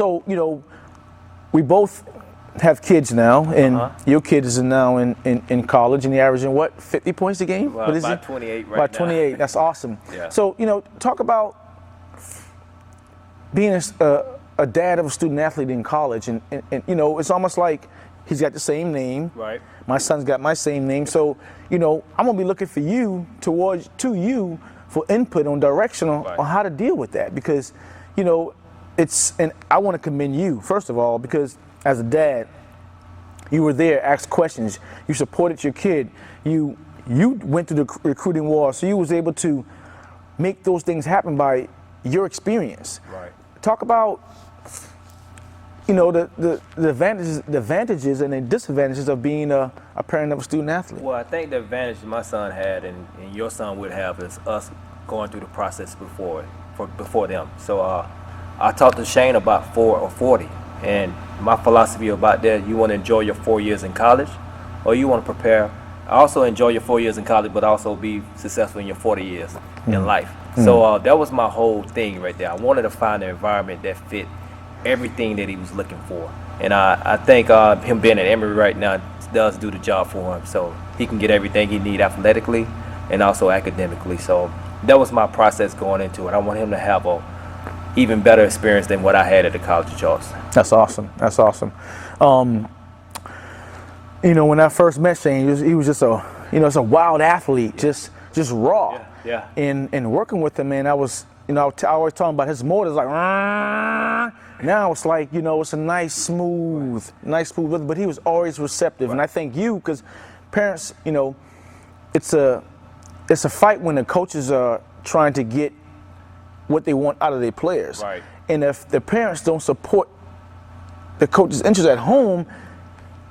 So, you know, we both have kids now, and your kid is now in college, and they're averaging what, 50 points a game? Well, what is about he? 28 right about now. 28. That's awesome. Yeah. So, you know, talk about being a dad of a student athlete in college, and you know, it's almost like he's got the same name. Right. My son's got my same name. So, you know, I'm gonna be looking for you to you for input on direction on how to deal with that, because, you know, and I want to commend you first of all, because as a dad, you were there, asked questions, you supported your kid, you went through the recruiting war, so you was able to make those things happen by your experience. Right. Talk about, you know, the advantages and the disadvantages of being a parent of a student athlete. Well, I think the advantage my son had and your son would have is us going through the process before them. So I talked to Shane about 4 or 40, and my philosophy about that, you want to enjoy your 4 years in college, or you want to prepare. Also enjoy your 4 years in college, but also be successful in your 40 years in life. So that was my whole thing right there. I wanted to find an environment that fit everything that he was looking for. And I think him being at Emory right now does do the job for him. So he can get everything he needs athletically and also academically. So that was my process going into it. I want him to have a even better experience than what I had at the College of Charleston. That's awesome. That's awesome. You know, when I first met Shane, he was just it's a wild athlete, just raw. Yeah. And working with him, man, I was, you know, I always talking about his motor's like, rah. Now it's like, you know, it's a nice smooth rhythm, but he was always receptive. And I thank you, because parents, you know, it's a fight when the coaches are trying to get what they want out of their players. Right. And if the parents don't support the coach's interest at home,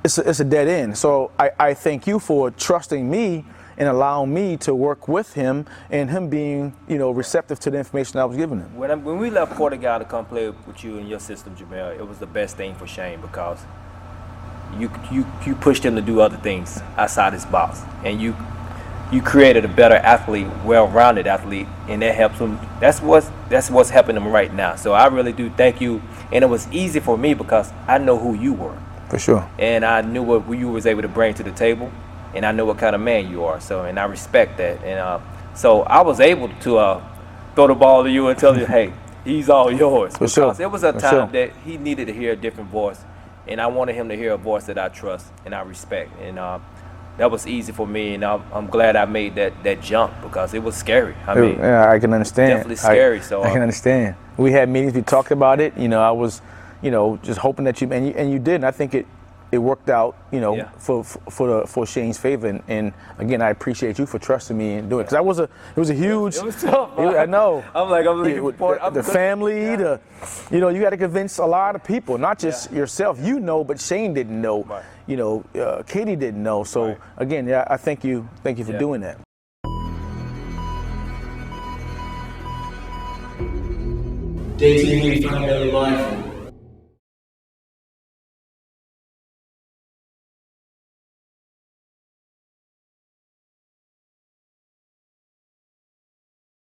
it's a dead end. So I thank you for trusting me and allowing me to work with him, and him being, you know, receptive to the information I was giving him. When we left Portugal to come play with you in your system, Jamel, it was the best thing for Shane, because you pushed him to do other things outside his box, and you created a better athlete, well-rounded athlete, and that helps him. That's what's helping him right now. So I really do thank you, and it was easy for me because I know who you were. For sure. And I knew what you was able to bring to the table, and I know what kind of man you are. So, and I respect that. And so I was able to throw the ball to you and tell you, hey, he's all yours. For sure. Because it was a time that he needed to hear a different voice, and I wanted him to hear a voice that I trust and I respect. And that was easy for me, and I'm glad I made that jump, because it was scary. I mean, yeah, I can understand. Definitely scary. So I can understand. We had meetings, we talked about it. You know, I was, you know, just hoping that you did, and I think it worked out, you know, for Shane's favor. And again, I appreciate you for trusting me and doing it, because it was a huge. It was tough. I know. I'm looking forward. The family, you know, you got to convince a lot of people, not just yourself. You know, but Shane didn't know. Right. You know, Katie didn't know. So again, I thank you for doing that. DAE TV, family life.